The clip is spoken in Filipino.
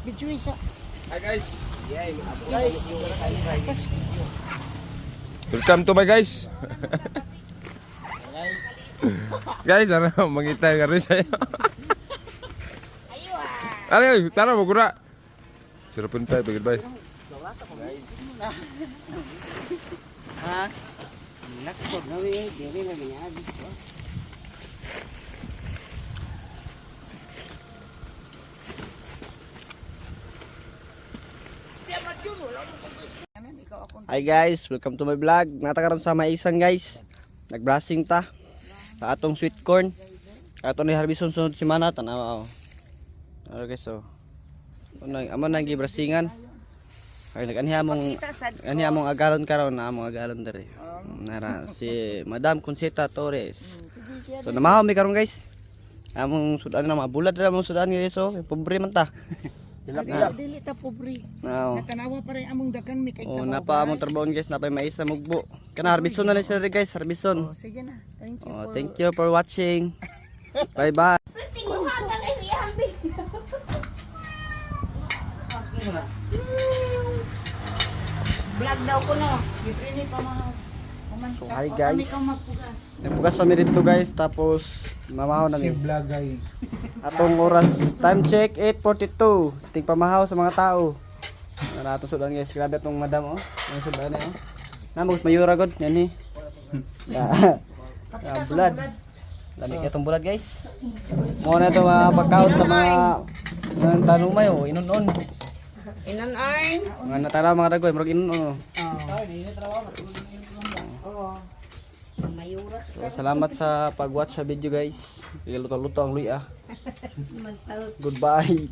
Video isa. Hi guys. Pas. Welcome to my guys. Guys, ano mangitay ka rin sa'yo. Ano, tara mo kura. Sira pun tayo, bigil bay. Ha? Nakapag gawin, dili na ganyan. Hi guys, welcome to my vlog. Natakaroon sa maisang guys. Nag-brushing ta sa atong sweet corn. Ato ni harbison sunod si Mana tanaw. Ano guys so. Amo nang gibrasingan. Ay nag-anhi among agalon karon na among agalon dere. Nara si Madam Conceta Torres. So namahaw mi karon guys. Among sudan na mga bulad ra among sudan guys so, pobre man ta. Dili ta pobre. Now, Nakanawa pa rin among dagan mi kay oh, napa among trabaho guys, napay mais na mugbo. Kana harbison na lang sila guys, harbison. Sige na. Thank you. Oh, thank you for watching. Bye bye. Vlog daw ko no. Libre ni pamahaw. So, hi guys. Kami kang magpugas. Nagpugas pa mi dito guys, tapos mamahaw na mi. Vlogay. Atong oras, time check 8:42. Ting pamahaw sa mga tao. Na ato sudan guys, grabe atong madam oh. Ang sudan eh oh. Namog mayura god yan ni. Bulad. Lamig itong bulad guys. Mo na ito mga pagkaon sa mga tanumay oh, inunon. Inan-arn. Mga natara mga dagoy, murag inunon oh. Oo. Mayura. So, salamat sa pag-watch sa video guys. Luto-luto ang luya. Goodbye.